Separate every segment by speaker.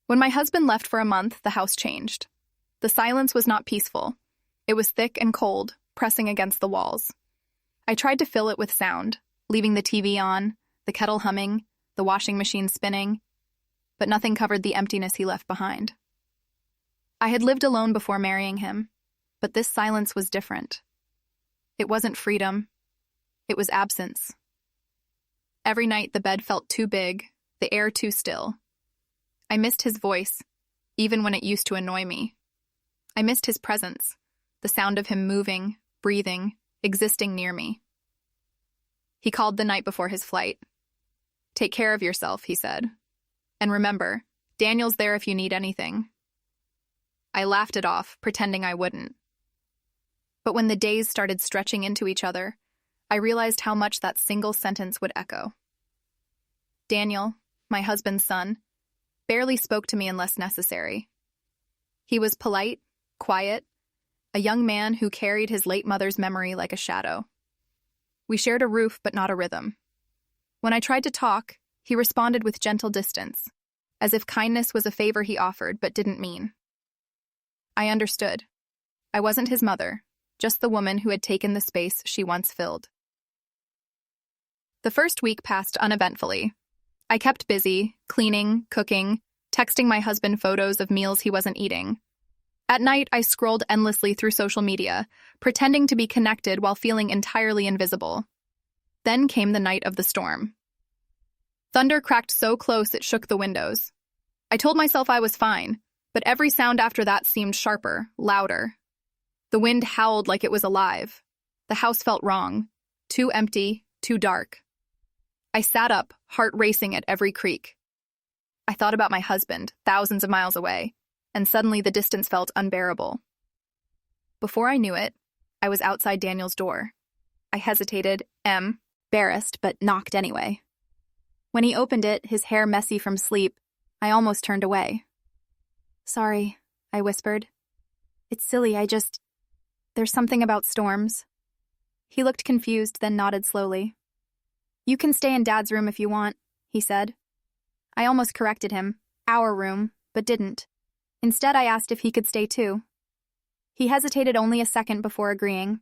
Speaker 1: When my husband left for a month, the house changed. The silence was not peaceful. It was thick and cold, pressing against the walls. I tried to fill it with sound, leaving the TV on, the kettle humming, the washing machine spinning, but nothing covered the emptiness he left behind. I had lived alone before marrying him, but this silence was different. It wasn't freedom. It was absence. Every night the bed felt too big, the air too still. I missed his voice, even when it used to annoy me. I missed his presence, the sound of him moving, breathing, existing near me. He called the night before his flight. "Take care of yourself," he said. "And remember, Daniel's there if you need anything." I laughed it off, pretending I wouldn't. But when the days started stretching into each other, I realized how much that single sentence would echo. Daniel, my husband's son, barely spoke to me unless necessary. He was polite, quiet, a young man who carried his late mother's memory like a shadow. We shared a roof but not a rhythm. When I tried to talk, he responded with gentle distance, as if kindness was a favor he offered but didn't mean. I understood. I wasn't his mother, just the woman who had taken the space she once filled. The first week passed uneventfully. I kept busy, cleaning, cooking, texting my husband photos of meals he wasn't eating. At night, I scrolled endlessly through social media, pretending to be connected while feeling entirely invisible. Then came the night of the storm. Thunder cracked so close it shook the windows. I told myself I was fine, but every sound after that seemed sharper, louder. The wind howled like it was alive. The house felt wrong, too empty, too dark. I sat up, heart racing at every creak. I thought about my husband, thousands of miles away, and suddenly the distance felt unbearable. Before I knew it, I was outside Daniel's door. I hesitated, embarrassed, but knocked anyway. When he opened it, his hair messy from sleep, I almost turned away. "Sorry," I whispered. "It's silly, there's something about storms." He looked confused, then nodded slowly. "You can stay in Dad's room if you want," he said. I almost corrected him, "our room," but didn't. Instead, I asked if he could stay too. He hesitated only a second before agreeing.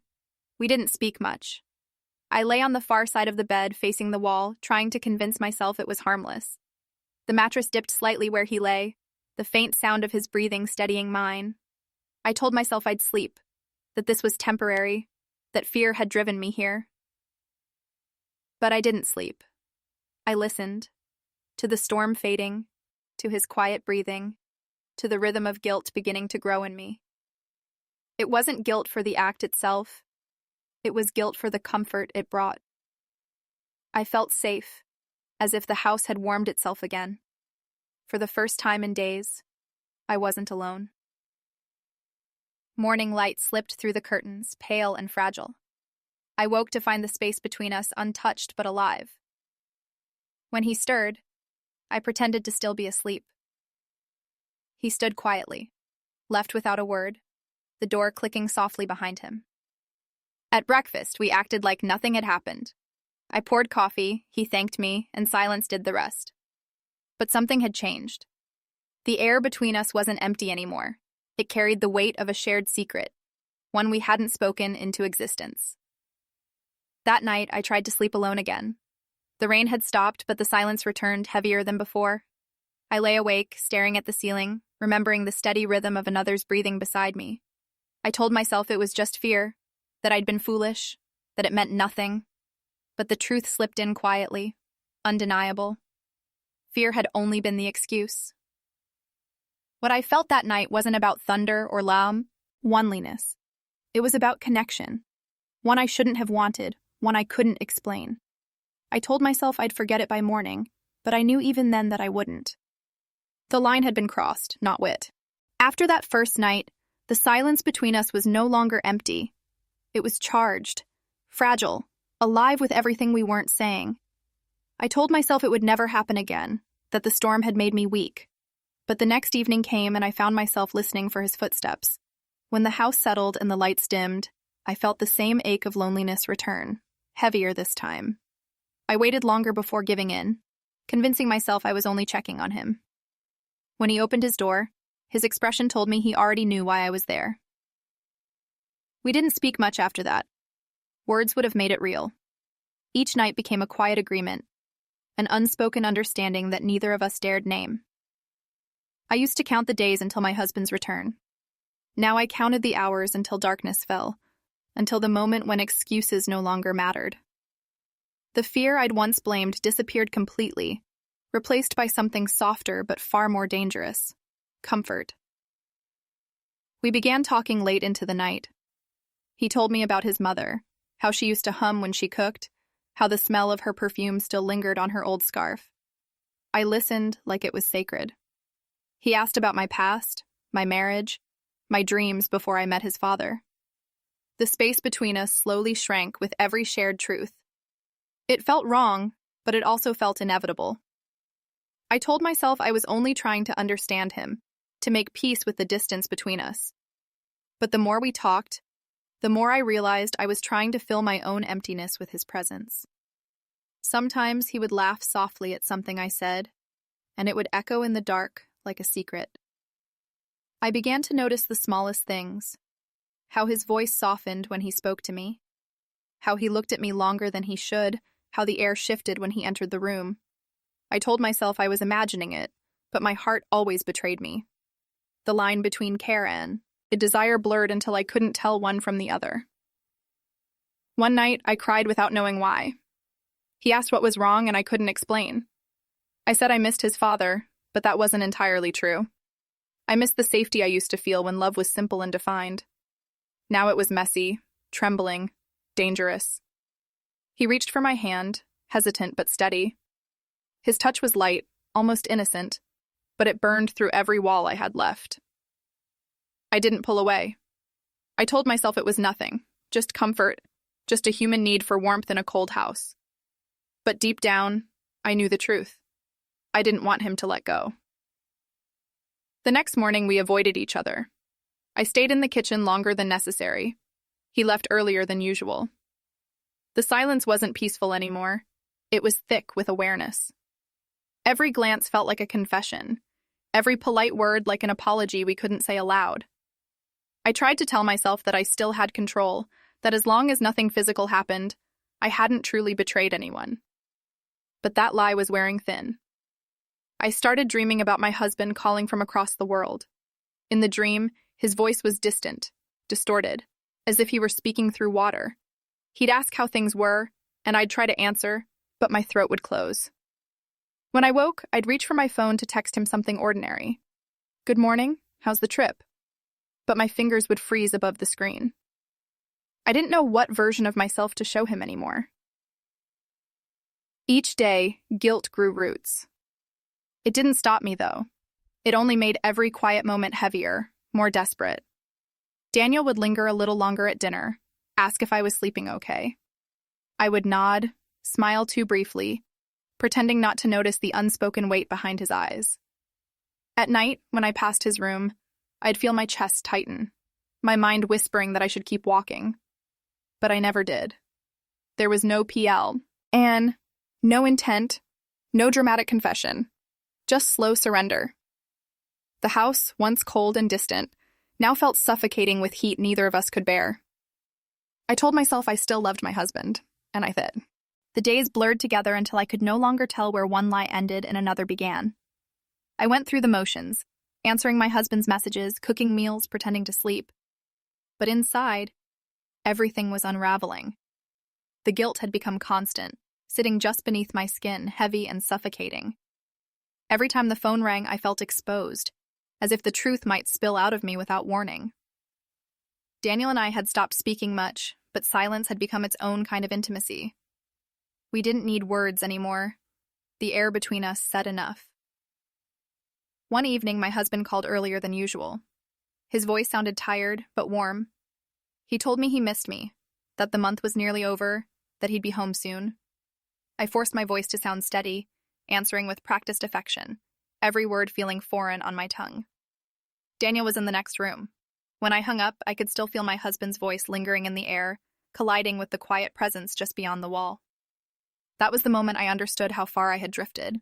Speaker 1: We didn't speak much. I lay on the far side of the bed, facing the wall, trying to convince myself it was harmless. The mattress dipped slightly where he lay, the faint sound of his breathing steadying mine. I told myself I'd sleep, that this was temporary, that fear had driven me here. But I didn't sleep. I listened, to the storm fading, to his quiet breathing, to the rhythm of guilt beginning to grow in me. It wasn't guilt for the act itself. It was guilt for the comfort it brought. I felt safe, as if the house had warmed itself again. For the first time in days, I wasn't alone. Morning light slipped through the curtains, pale and fragile. I woke to find the space between us untouched but alive. When he stirred, I pretended to still be asleep. He stood quietly, left without a word, the door clicking softly behind him. At breakfast, we acted like nothing had happened. I poured coffee, he thanked me, and silence did the rest. But something had changed. The air between us wasn't empty anymore. It carried the weight of a shared secret, one we hadn't spoken into existence. That night, I tried to sleep alone again. The rain had stopped, but the silence returned heavier than before. I lay awake, staring at the ceiling, remembering the steady rhythm of another's breathing beside me. I told myself it was just fear, that I'd been foolish, that it meant nothing. But the truth slipped in quietly, undeniable. Fear had only been the excuse. What I felt that night wasn't about thunder or loneliness. It was about connection. One I shouldn't have wanted, one I couldn't explain. I told myself I'd forget it by morning, but I knew even then that I wouldn't. The line had been crossed, not wit. After that first night, the silence between us was no longer empty. It was charged, fragile, alive with everything we weren't saying. I told myself it would never happen again, that the storm had made me weak. But the next evening came and I found myself listening for his footsteps. When the house settled and the lights dimmed, I felt the same ache of loneliness return, heavier this time. I waited longer before giving in, convincing myself I was only checking on him. When he opened his door, his expression told me he already knew why I was there. We didn't speak much after that. Words would have made it real. Each night became a quiet agreement, an unspoken understanding that neither of us dared name. I used to count the days until my husband's return. Now I counted the hours until darkness fell, until the moment when excuses no longer mattered. The fear I'd once blamed disappeared completely, replaced by something softer but far more dangerous: comfort. We began talking late into the night. He told me about his mother, how she used to hum when she cooked, how the smell of her perfume still lingered on her old scarf. I listened like it was sacred. He asked about my past, my marriage, my dreams before I met his father. The space between us slowly shrank with every shared truth. It felt wrong, but it also felt inevitable. I told myself I was only trying to understand him, to make peace with the distance between us. But the more we talked, the more I realized I was trying to fill my own emptiness with his presence. Sometimes he would laugh softly at something I said, and it would echo in the dark like a secret. I began to notice the smallest things: how his voice softened when he spoke to me, how he looked at me longer than he should, how the air shifted when he entered the room. I told myself I was imagining it, but my heart always betrayed me. The line between care and a desire blurred until I couldn't tell one from the other. One night, I cried without knowing why. He asked what was wrong, and I couldn't explain. I said I missed his father, but that wasn't entirely true. I missed the safety I used to feel when love was simple and defined. Now it was messy, trembling, dangerous. He reached for my hand, hesitant but steady. His touch was light, almost innocent, but it burned through every wall I had left. I didn't pull away. I told myself it was nothing, just comfort, just a human need for warmth in a cold house. But deep down, I knew the truth. I didn't want him to let go. The next morning, we avoided each other. I stayed in the kitchen longer than necessary. He left earlier than usual. The silence wasn't peaceful anymore. It was thick with awareness. Every glance felt like a confession, every polite word like an apology we couldn't say aloud. I tried to tell myself that I still had control, that as long as nothing physical happened, I hadn't truly betrayed anyone. But that lie was wearing thin. I started dreaming about my husband calling from across the world. In the dream, his voice was distant, distorted, as if he were speaking through water. He'd ask how things were, and I'd try to answer, but my throat would close. When I woke, I'd reach for my phone to text him something ordinary. "Good morning, how's the trip?" But my fingers would freeze above the screen. I didn't know what version of myself to show him anymore. Each day, guilt grew roots. It didn't stop me, though. It only made every quiet moment heavier, more desperate. Daniel would linger a little longer at dinner, ask if I was sleeping okay. I would nod, smile too briefly, pretending not to notice the unspoken weight behind his eyes. At night, when I passed his room, I'd feel my chest tighten, my mind whispering that I should keep walking. But I never did. There was no PL, and no intent, no dramatic confession, just slow surrender. The house, once cold and distant, now felt suffocating with heat neither of us could bear. I told myself I still loved my husband, and I did. The days blurred together until I could no longer tell where one lie ended and another began. I went through the motions, answering my husband's messages, cooking meals, pretending to sleep. But inside, everything was unraveling. The guilt had become constant, sitting just beneath my skin, heavy and suffocating. Every time the phone rang, I felt exposed, as if the truth might spill out of me without warning. Daniel and I had stopped speaking much, but silence had become its own kind of intimacy. We didn't need words anymore. The air between us said enough. One evening, my husband called earlier than usual. His voice sounded tired, but warm. He told me he missed me, that the month was nearly over, that he'd be home soon. I forced my voice to sound steady, answering with practiced affection, every word feeling foreign on my tongue. Daniel was in the next room. When I hung up, I could still feel my husband's voice lingering in the air, colliding with the quiet presence just beyond the wall. That was the moment I understood how far I had drifted.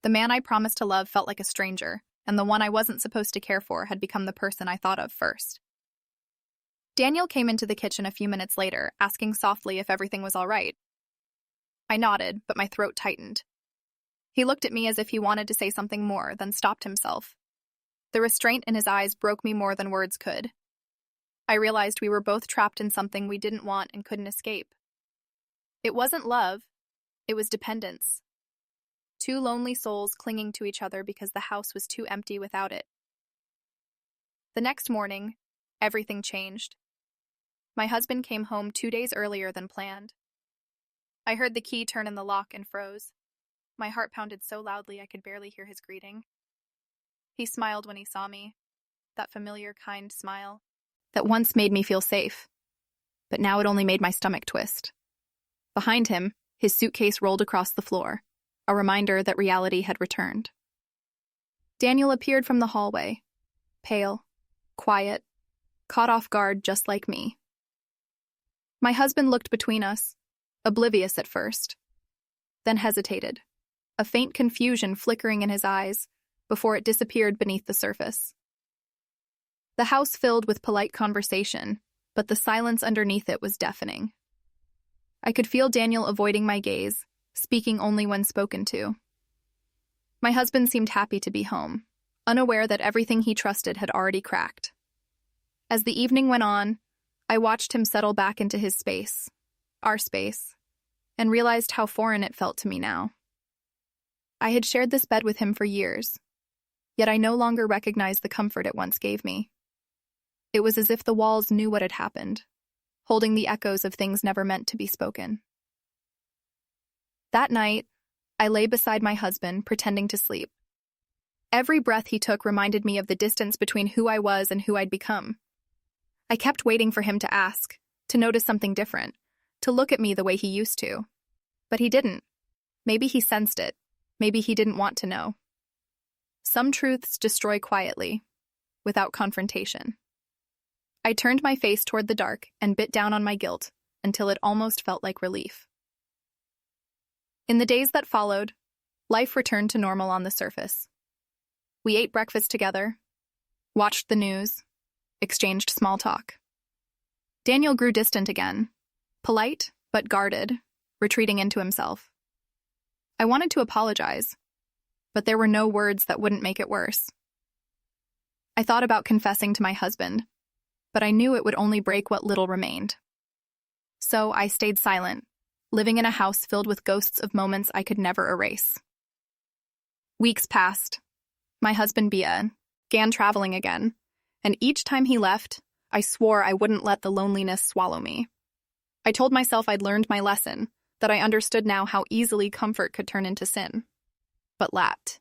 Speaker 1: The man I promised to love felt like a stranger, and the one I wasn't supposed to care for had become the person I thought of first. Daniel came into the kitchen a few minutes later, asking softly if everything was all right. I nodded, but my throat tightened. He looked at me as if he wanted to say something more, then stopped himself. The restraint in his eyes broke me more than words could. I realized we were both trapped in something we didn't want and couldn't escape. It wasn't love, it was dependence. Two lonely souls clinging to each other because the house was too empty without it. The next morning, everything changed. My husband came home 2 days earlier than planned. I heard the key turn in the lock and froze. My heart pounded so loudly I could barely hear his greeting. He smiled when he saw me, that familiar, kind smile that once made me feel safe, but now it only made my stomach twist. Behind him, his suitcase rolled across the floor, a reminder that reality had returned. Daniel appeared from the hallway, pale, quiet, caught off guard just like me. My husband looked between us, oblivious at first, then hesitated, a faint confusion flickering in his eyes before it disappeared beneath the surface. The house filled with polite conversation, but the silence underneath it was deafening. I could feel Daniel avoiding my gaze, speaking only when spoken to. My husband seemed happy to be home, unaware that everything he trusted had already cracked. As the evening went on, I watched him settle back into his space, our space, and realized how foreign it felt to me now. I had shared this bed with him for years, yet I no longer recognized the comfort it once gave me. It was as if the walls knew what had happened, holding the echoes of things never meant to be spoken. That night, I lay beside my husband, pretending to sleep. Every breath he took reminded me of the distance between who I was and who I'd become. I kept waiting for him to ask, to notice something different, to look at me the way he used to. But he didn't. Maybe he sensed it. Maybe he didn't want to know. Some truths destroy quietly, without confrontation. I turned my face toward the dark and bit down on my guilt until it almost felt like relief. In the days that followed, life returned to normal on the surface. We ate breakfast together, watched the news, exchanged small talk. Daniel grew distant again, polite but guarded, retreating into himself. I wanted to apologize, but there were no words that wouldn't make it worse. I thought about confessing to my husband, but I knew it would only break what little remained. So I stayed silent, living in a house filled with ghosts of moments I could never erase. Weeks passed. My husband began traveling again, and each time he left, I swore I wouldn't let the loneliness swallow me. I told myself I'd learned my lesson, that I understood now how easily comfort could turn into sin, but lapped.